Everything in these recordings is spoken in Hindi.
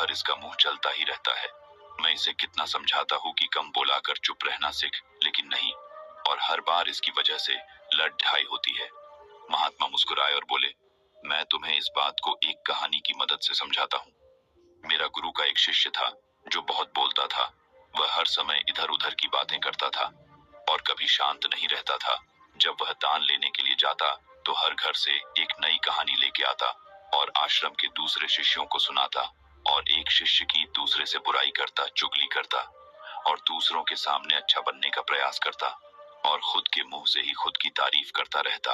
भर इसका मुंह चलता ही रहता है। मैं इसे कितना समझाता हूँ कि कम बोलाकर चुप रहना सीख, लेकिन नहीं, और हर बार इसकी वजह से लड़ ढाई होती है। महात्मा मुस्कुराए और बोले, मैं तुम्हें इस बात को एक कहानी की मदद से समझाता हूँ। मेरा गुरु का एक शिष्य था जो बहुत बोलता था। वह हर समय इधर उधर की बातें करता था और कभी शांत नहीं रहता था। जब वह दान लेने के लिए जाता तो हर घर से एक नई कहानी लेके आता और आश्रम के दूसरे शिष्यों को सुनाता, और एक शिष्य की दूसरे से बुराई करता, चुगली करता, और दूसरों के सामने अच्छा बनने का प्रयास करता, और खुद के मुंह से ही खुद की तारीफ करता रहता,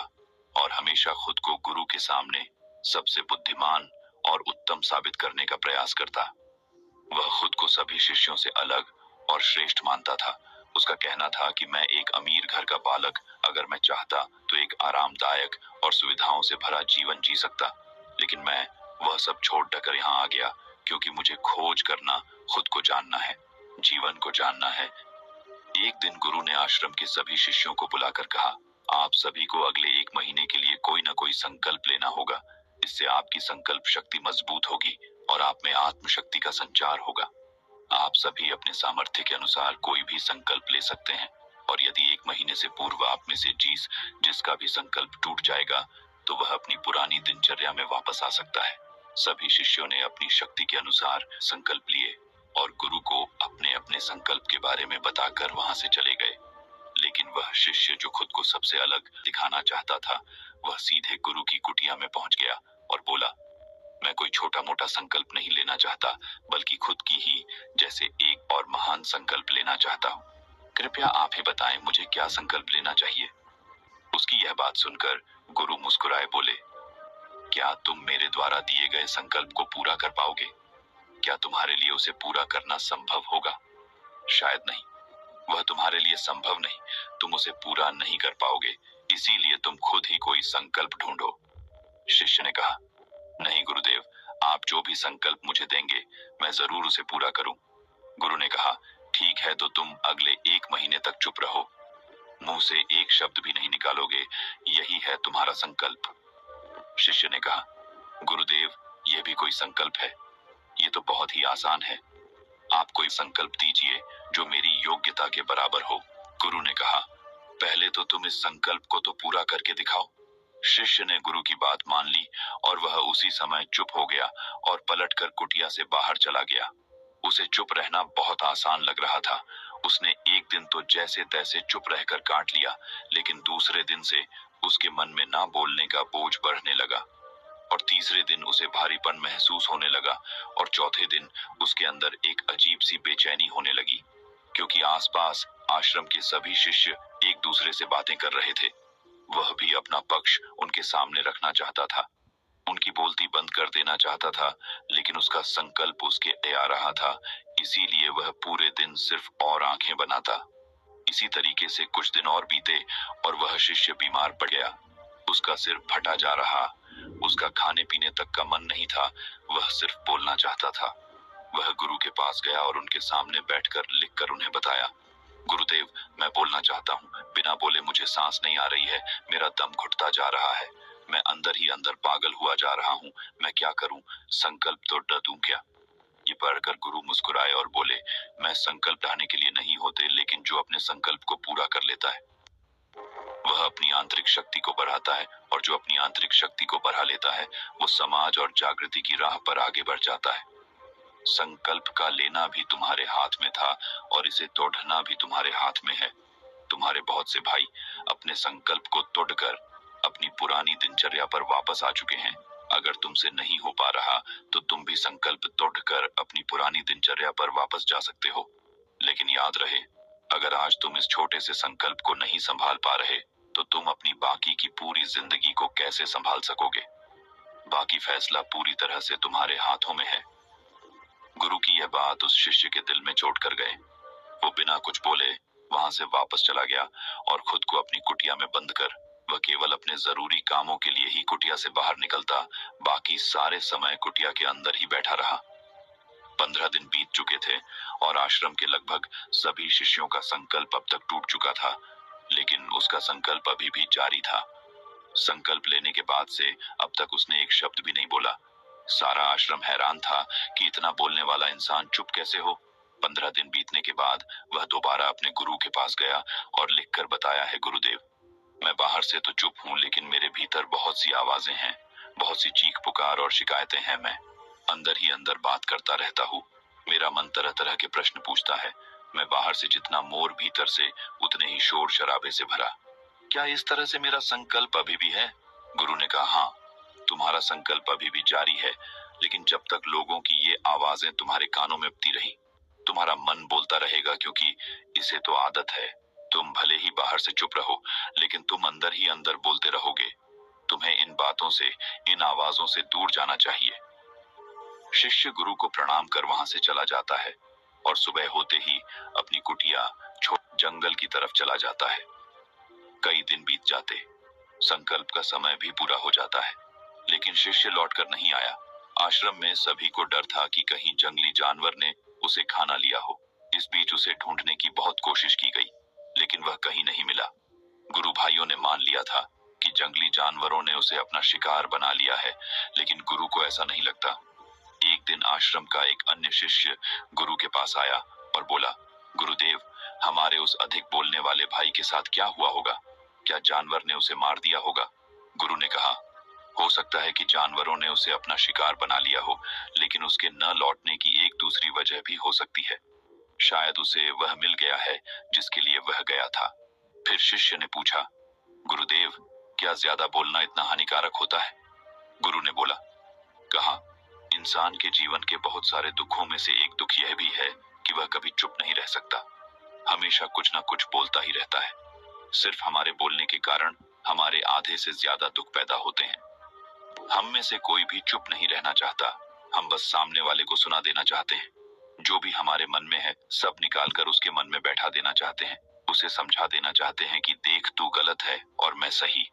और हमेशा खुद को गुरु के सामने सबसे बुद्धिमान और उत्तम साबित करने का प्रयास करता। वह खुद को सभी शिष्यों से अलग और श्रेष्ठ मानता था। उसका कहना था कि मैं एक अमीर घर का बालक, अगर मैं चाहता तो एक आरामदायक और सुविधाओं से भरा जीवन जी सकता, लेकिन मैं वह सब छोड़कर यहाँ आ गया क्योंकि मुझे खोज करना, खुद को जानना है, जीवन को जानना है। एक दिन गुरु ने आश्रम के सभी शिष्यों को बुलाकर कहा, आप सभी को अगले 1 महीने के लिए कोई न कोई संकल्प लेना होगा। इससे आपकी संकल्प शक्ति मजबूत होगी और आप में आत्मशक्ति का संचार होगा। आप सभी अपने सामर्थ्य के अनुसार कोई भी संकल्प ले सकते हैं, और यदि 1 महीने से पूर्व आप में से जिसका भी संकल्प टूट जाएगा तो वह अपनी पुरानी दिनचर्या में वापस आ सकता है। सभी शिष्यों ने अपनी शक्ति के अनुसार संकल्प लिए और गुरु को अपने अपने संकल्प के बारे में बताकर वहां से चले गए। लेकिन वह शिष्य जो खुद को सबसे अलग दिखाना चाहता था, वह सीधे गुरु की कुटिया में पहुंच गया और बोला, मैं कोई छोटा मोटा संकल्प नहीं लेना चाहता, बल्कि खुद की ही जैसे एक और महान संकल्प लेना चाहता हूँ। कृपया आप ही बताएं मुझे क्या संकल्प लेना चाहिए। उसकी यह बात सुनकर गुरु मुस्कुराए बोले, क्या तुम मेरे द्वारा दिए गए संकल्प को पूरा कर पाओगे? क्या तुम्हारे लिए उसे पूरा करना संभव होगा? शायद नहीं, वह तुम्हारे लिए संभव नहीं, तुम उसे पूरा नहीं कर पाओगे, इसीलिए तुम खुद ही कोई संकल्प ढूंढो। शिष्य ने कहा, नहीं गुरुदेव, आप जो भी संकल्प मुझे देंगे मैं जरूर उसे पूरा करूं। गुरु ने कहा, ठीक है, तो तुम अगले 1 महीने तक चुप रहो, मुंह से एक शब्द भी नहीं निकालोगे, यही है तुम्हारा संकल्प। शिष्य ने कहा, गुरुदेव, यह भी कोई संकल्प है? ये तो बहुत ही आसान है, आप कोई संकल्प दीजिए जो मेरी योग्यता के बराबर हो। गुरु ने कहा, पहले तो तुम इस संकल्प को तो पूरा करके दिखाओ। शिष्य ने गुरु की बात मान ली और वह उसी समय चुप हो गया और पलटकर कुटिया से बाहर चला गया। उसे चुप रहना बहुत आसान लग रहा था। उसने एक दिन तो जैसे तैसे चुप रहकर काट लिया, लेकिन दूसरे दिन से उसके मन में ना बोलने का बोझ बढ़ने लगा, और तीसरे दिन उसे भारीपन महसूस होने लगा, और चौथे दिन उसके अंदर एक अजीब सी बेचैनी होने लगी, क्योंकि आसपास आश्रम के सभी शिष्य एक दूसरे से बातें कर रहे थे। वह भी अपना पक्ष उनके सामने रखना चाहता था, उनकी बोलती बंद कर देना चाहता था, लेकिन उसका संकल्प उसके आ रहा था, इसीलिए वह पूरे दिन सिर्फ और आंखें बनाता। इसी तरीके से कुछ दिन और बीते और वह शिष्य बीमार पड़ गया। उसका सिर फटा जा रहा, उसका खाने पीने तक का मन नहीं था, वह सिर्फ बोलना चाहता था। वह गुरु के पास गया और उनके सामने बैठकर लिखकर उन्हें बताया, गुरुदेव, मैं बोलना चाहता हूँ, बिना बोले मुझे सांस नहीं आ रही है, मेरा दम घुटता जा रहा है, मैं अंदर ही अंदर पागल हुआ जा रहा हूँ, मैं क्या करूँ, संकल्प तो ढ दूं क्या? ये पढ़कर गुरु मुस्कुराए और बोले, मैं संकल्प ढाने के लिए नहीं होते, लेकिन जो अपने संकल्प को पूरा कर लेता है वह अपनी आंतरिक शक्ति को बढ़ाता है, और जो अपनी आंतरिक शक्ति को बढ़ा लेता है वो समाज और जागृति की राह पर आगे बढ़ जाता है। संकल्प का लेना भी तुम्हारे हाथ में था और इसे तोड़ना भी तुम्हारे हाथ में है। तुम्हारे बहुत से भाई अपने संकल्प को तोड़कर अपनी पुरानी दिनचर्या पर वापस आ चुके हैं। अगर तुमसे नहीं हो पा रहा तो तुम भी संकल्प तोड़कर अपनी पुरानी दिनचर्या पर वापस जा सकते हो। लेकिन याद रहे, अगर आज तुम इस छोटे से संकल्प को नहीं संभाल पा रहे तो तुम अपनी बाकी की पूरी जिंदगी को कैसे संभाल सकोगे? बाकी फैसला पूरी तरह से तुम्हारे हाथों में है। गुरु की यह बात उस शिष्य के दिल में चोट कर गए। वो बिना कुछ बोले वहां से वापस चला गया और खुद को अपनी कुटिया में बंद कर वह केवल अपने जरूरी कामों के लिए ही कुटिया से बाहर निकलता, बाकी सारे समय कुटिया के अंदर ही बैठा रहा। 15 दिन बीत चुके थे और आश्रम के लगभग सभी शिष्यों का संकल्प अब तक टूट चुका था, लेकिन उसका संकल्प अभी भी जारी था। संकल्प लेने के बाद से अब तक उसने एक शब्द भी नहीं बोला। सारा आश्रम हैरान था कि इतना बोलने वाला इंसान चुप कैसे हो। 15 दिन बीतने के बाद वह दोबारा अपने गुरु के पास गया और लिखकर बताया है, गुरुदेव, मैं बाहर से तो चुप हूँ, लेकिन मेरे भीतर बहुत सी आवाजें हैं, बहुत सी चीख पुकार और शिकायतें हैं। मैं अंदर ही अंदर बात करता रहता हूँ। मेरा मन तरह तरह के प्रश्न पूछता है। मैं बाहर से जितना मोर, भीतर से उतने ही शोर शराबे से भरा। क्या इस तरह से मेरा संकल्प अभी भी है? गुरु ने कहा, हाँ, तुम्हारा संकल्प अभी भी जारी है, लेकिन जब तक लोगों की ये आवाजें तुम्हारे कानों में बजती रही, तुम्हारा मन बोलता रहेगा, क्योंकि इसे तो आदत है। तुम भले ही बाहर से चुप रहो, लेकिन तुम अंदर ही अंदर बोलते रहोगे। तुम्हें इन बातों से, इन आवाजों से दूर जाना चाहिए। शिष्य गुरु को प्रणाम कर वहां से चला जाता है और सुबह होते ही अपनी कुटिया छोड़ जंगल की तरफ चला जाता है। कई दिन बीत जाते, संकल्प का समय भी पूरा हो जाता है, लेकिन शिष्य लौटकर नहीं आया। आश्रम में सभी को डर था कि कहीं जंगली जानवर ने उसे खाना लिया हो। इस बीच उसे ढूंढने की बहुत कोशिश की गई, लेकिन वह कहीं नहीं मिला। गुरु भाइयों ने मान लिया था कि जंगली जानवरों ने उसे अपना शिकार बना लिया है, लेकिन गुरु को ऐसा नहीं लगता। एक दिन आश्रम का एक अन्य शिष्य गुरु के पास आया और बोला, गुरुदेव, हमारे उस अधिक बोलने वाले भाई के साथ क्या हुआ होगा? क्या जानवर ने उसे मार दिया होगा? गुरु ने कहा, हो सकता है कि जानवरों ने उसे अपना शिकार बना लिया हो, लेकिन उसके न लौटने की एक दूसरी वजह भी हो सकती है। शायद उसे वह मिल गया है जिसके लिए वह गया था। फिर शिष्य ने पूछा, गुरुदेव, क्या ज्यादा बोलना इतना हानिकारक होता है? गुरु ने बोला, कहा, इंसान के जीवन के बहुत सारे दुखों में से एक दुख यह भी है कि वह कभी चुप नहीं रह सकता। हमेशा कुछ ना कुछ बोलता ही रहता है। सिर्फ हमारे बोलने के कारण हमारे आधे से ज्यादा दुख पैदा होते हैं। हम में से कोई भी चुप नहीं रहना चाहता। हम बस सामने वाले को सुना देना चाहते हैं। जो भी हमारे मन में है सब निकाल कर उसके मन में बैठा देना चाहते हैं। उसे समझा देना चाहते हैं कि देख, तू गलत है और मैं सही।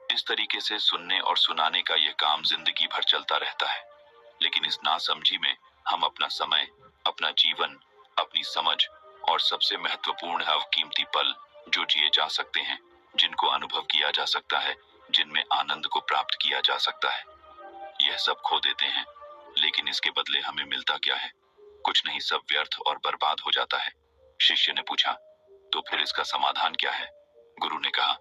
इस तरीके से सुनने और सुनाने का यह काम जिंदगी भर चलता रहता है। लेकिन इस नासमझी में हम अपना समय, अपना जीवन, अपनी समझ और सबसे महत्वपूर्ण है कीमती पल जो जिए जा सकते हैं, जिनको अनुभव किया जा सकता है, जिनमें आनंद को प्राप्त किया जा सकता है, यह सब खो देते हैं। लेकिन इसके बदले हमें मिलता क्या है? कुछ नहीं, सब व्यर्थ और बर्बाद हो जाता है। शिष्य ने पूछा, तो फिर इसका समाधान क्या है? गुरु ने कहा,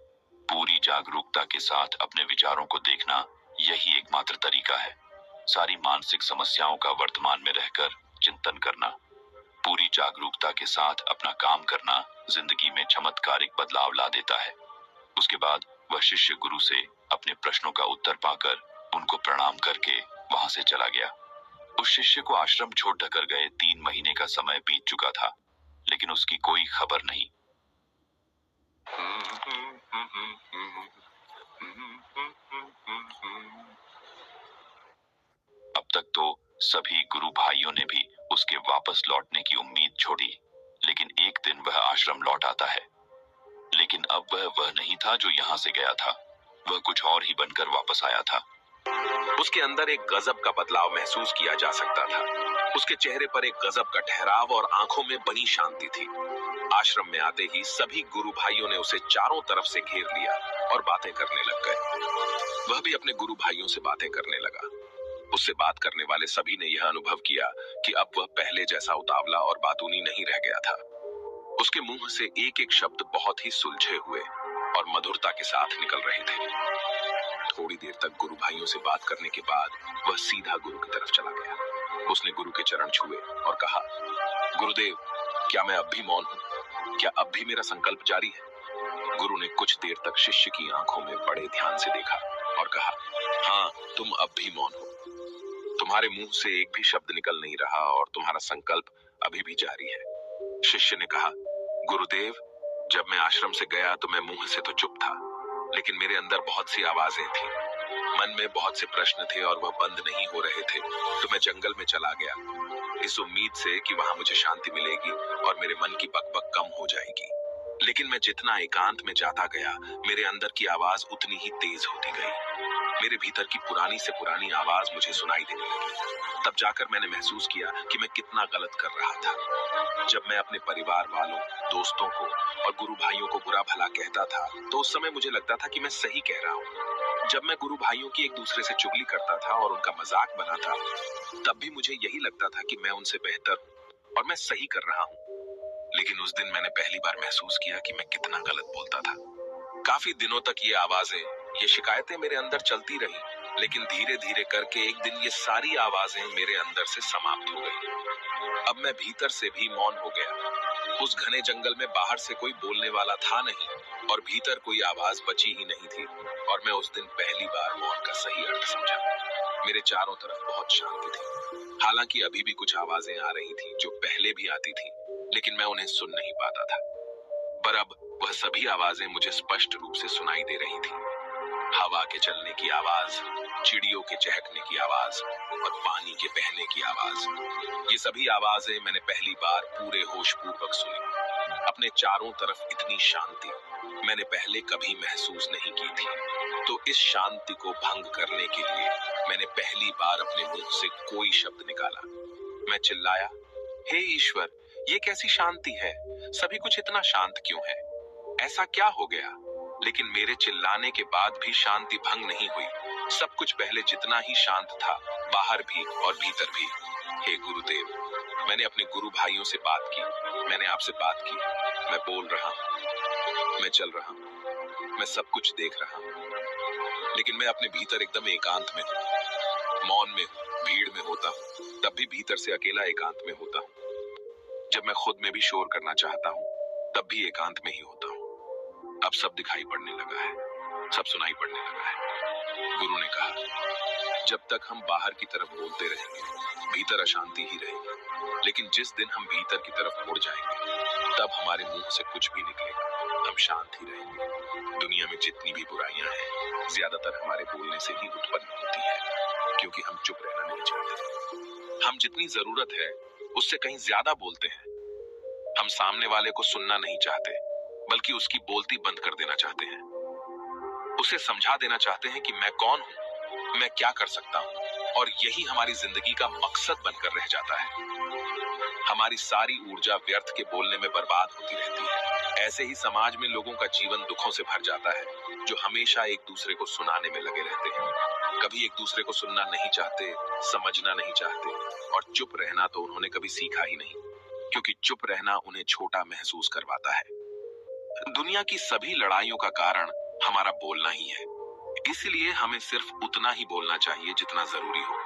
पूरी जागरूकता के साथ अपने विचारों को देखना, यही एकमात्र तरीका है। सारी मानसिक समस्याओं का वर्तमान में रहकर चिंतन करना, पूरी जागरूकता के साथ अपना काम करना जिंदगी में चमत्कारिक बदलाव ला देता है। उसके बाद वह शिष्य गुरु से अपने प्रश्नों का उत्तर पाकर उनको प्रणाम करके वहां से चला गया। उस शिष्य को आश्रम छोड़ कर गए 3 महीने का समय बीत चुका था, लेकिन उसकी कोई खबर नहीं। अब तक तो सभी गुरु भाइयों ने भी उसके वापस लौटने की उम्मीद छोड़ी, लेकिन एक दिन वह आश्रम लौट आता है। लेकिन अब वह नहीं था जो यहाँ से गया था। वह कुछ और ही बनकर वापस आया था। उसके अंदर एक गजब का बदलाव महसूस किया जा सकता था। उसके चेहरे पर एक गजब का ठहराव और आंखों में बनी शांति थी। आश्रम में आते ही सभी गुरु भाइयों ने उसे चारों तरफ से घेर लिया और बातें करने लग गए। वह भी अपने गुरु भाइयों से बातें करने लगा। उससे बात करने वाले सभी ने यह अनुभव किया कि अब वह पहले जैसा उतावला और बातूनी नहीं रह गया था। उसके मुंह से एक एक शब्द बहुत ही सुलझे हुए और मधुरता के साथ निकल रहे थे। थोड़ी देर तक गुरु भाइयों से बात करने के बाद वह सीधा गुरु की तरफ चला गया। उसने गुरु के चरण छुए और कहा, गुरुदेव, क्या मैं अब भी मौन हूँ? क्या अब भी मेरा संकल्प जारी है? गुरु ने कुछ देर तक शिष्य की आंखों में बड़े ध्यान से देखा और कहा, हाँ, तुम अब भी मौन हो। तुम्हारे मुंह से एक भी शब्द निकल नहीं रहा और तुम्हारा संकल्प अभी भी जारी है। शिष्य ने कहा, गुरुदेव, जब मैं आश्रम से गया तो मैं मुंह से तो चुप था, लेकिन मेरे अंदर बहुत सी आवाजें थी। मन में बहुत से प्रश्न थे और वह बंद नहीं हो रहे थे, तो मैं जंगल में चला गया, इस उम्मीद से कि वहां मुझे शांति मिलेगी और मेरे मन की बकबक कम हो जाएगी। लेकिन मैं जितना एकांत में जाता गया, मेरे अंदर की आवाज उतनी ही तेज होती गई। मेरे भीतर की पुरानी से पुरानी आवाज मुझे सुनाई देने लगी। तब जाकर मैंने महसूस किया कि मैं कितना गलत कर रहा था। जब मैं अपने परिवार वालों, दोस्तों को और गुरु भाइयों को बुरा भला कहता था, तो उस समय मुझे लगता था कि मैं सही कह रहा हूँ। जब मैं गुरु भाइयों की एक दूसरे से चुगली करता था और उनका मजाक बनाता, तब भी मुझे यही लगता था कि मैं उनसे बेहतर हूँ और मैं सही कर रहा हूँ। लेकिन उस दिन मैंने पहली बार महसूस किया कि मैं कितना गलत बोलता था। काफी दिनों तक ये आवाजें, ये शिकायतें मेरे अंदर चलती रही, लेकिन धीरे धीरे करके एक दिन ये सारी आवाजें मेरे अंदर से समाप्त हो गई। अब मैं भीतर से भी मौन हो गया। उस घने जंगल में बाहर से कोई बोलने वाला था नहीं और भीतर कोई आवाज बची ही नहीं थी, और मैं उस दिन पहली बार मौन का सही अर्थ समझा। मेरे चारों तरफ बहुत शांति थी। हालांकि अभी भी कुछ आवाजें आ रही थी जो पहले भी आती थी, लेकिन मैं उन्हें सुन नहीं पाता था। पर अब वह सभी आवाजें मुझे स्पष्ट रूप से सुनाई दे रही थी। हवा के चलने की आवाज, चिड़ियों के चहकने की आवाज और पानी के बहने की आवाज। ये सभी आवाजें मैंने पहली बार पूरे होशपूर्वक सुनी। अपने चारों तरफ इतनी शांति मैंने पहले कभी महसूस नहीं की थी। तो इस शांति को भंग करने के लिए मैंने पहली बार अपने मुंह से कोई शब्द निकाला। मैं चिल्लाया, हे ईश्वर, ये कैसी शांति है? सभी कुछ इतना शांत क्यों है? ऐसा क्या हो गया? लेकिन मेरे चिल्लाने के बाद भी शांति भंग नहीं हुई। सब कुछ पहले जितना ही शांत था, बाहर भी और भीतर भी। हे गुरुदेव, मैंने अपने गुरु भाइयों से बात की, मैंने आपसे बात की। मैं बोल रहा हूँ, मैं चल रहा हूँ, मैं सब कुछ देख रहा हूँ, लेकिन मैं अपने भीतर एकदम एकांत में हूँ, मौन में हूँ, भीड़ में होता हूँ, तब भी भीतर से अकेला एकांत में होता हूँ। जब मैं खुद में भी शोर करना चाहता हूँ, तब भी एकांत में ही होता हूँ। अब सब दिखाई पड़ने लगा है, सब सुनाई पड़ने लगा है। गुरु ने कहा, जब तक हम बाहर की तरफ बोलते रहेंगे, भीतर अशांति ही रहेगी। लेकिन जिस दिन हम भीतर की तरफ मुड़ जाएंगे, तब हमारे मुंह से कुछ भी निकलेगा, हम शांत ही रहेंगे। दुनिया में जितनी भी बुराइयां हैं, ज्यादातर हमारे बोलने से ही उत्पन्न होती है, क्योंकि हम चुप रहना नहीं चाहते। हम जितनी जरूरत है उससे कहीं ज्यादा बोलते हैं। हम सामने वाले को सुनना नहीं चाहते, बल्कि उसकी बोलती बंद कर देना चाहते हैं। उसे समझा देना चाहते हैं कि मैं कौन हूं, मैं क्या कर सकता हूं, और यही हमारी जिंदगी का मकसद बनकर रह जाता है। हमारी सारी ऊर्जा व्यर्थ के बोलने में बर्बाद होती रहती है। ऐसे ही समाज में लोगों का जीवन दुखों से भर जाता है, जो हमेशा एक दूसरे को सुनाने में लगे रहते हैं। कभी एक दूसरे को सुनना नहीं चाहते, समझना नहीं चाहते, और चुप रहना तो उन्होंने कभी सीखा ही नहीं, क्योंकि चुप रहना उन्हें छोटा महसूस करवाता है। दुनिया की सभी लड़ाइयों का कारण हमारा बोलना ही है। इसलिए हमें सिर्फ उतना ही बोलना चाहिए जितना जरूरी हो,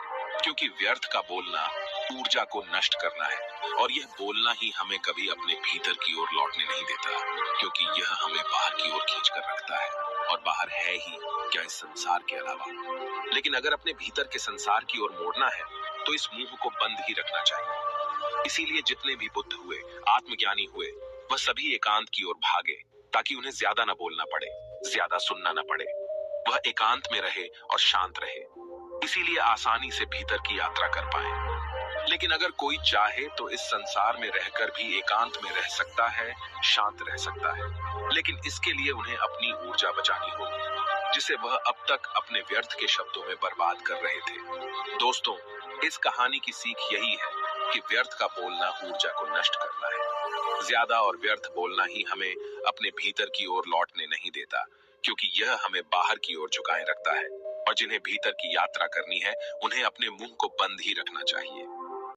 क्योंकि व्यर्थ का बोलना ऊर्जा को नष्ट करना है, और यह बोलना ही हमें कभी अपने भीतर की ओर लौटने नहीं देता, क्योंकि यह हमें बाहर की ओर खींच कर रखता है, और बाहर है ही क्या इस संसार के अलावा। लेकिन अगर अपने भीतर के संसार की ओर मोड़ना है, तो इस मुंह को बंद ही रखना चाहिए। इसीलिए जितने भी बुद्ध हुए, आत्मज्ञानी हुए, वह सभी एकांत की ओर भागे, ताकि उन्हें ज्यादा न बोलना पड़े, ज्यादा सुनना न पड़े। वह एकांत में रहे और शांत रहे, इसीलिए आसानी से भीतर की यात्रा कर पाए। लेकिन अगर कोई चाहे तो इस संसार में रहकर भी एकांत में रह सकता है, शांत रह सकता है, लेकिन इसके लिए उन्हें अपनी ऊर्जा बचानी होगी, जिसे वह अब तक अपने व्यर्थ के शब्दों में बर्बाद कर रहे थे। दोस्तों, इस कहानी की सीख यही है कि व्यर्थ का बोलना ऊर्जा को नष्ट करना है। ज्यादा और व्यर्थ बोलना ही हमें अपने भीतर की ओर लौटने नहीं देता, क्योंकि यह हमें बाहर की ओर झुकाए रखता है, और जिन्हें भीतर की यात्रा करनी है, उन्हें अपने मुंह को बंद ही रखना चाहिए।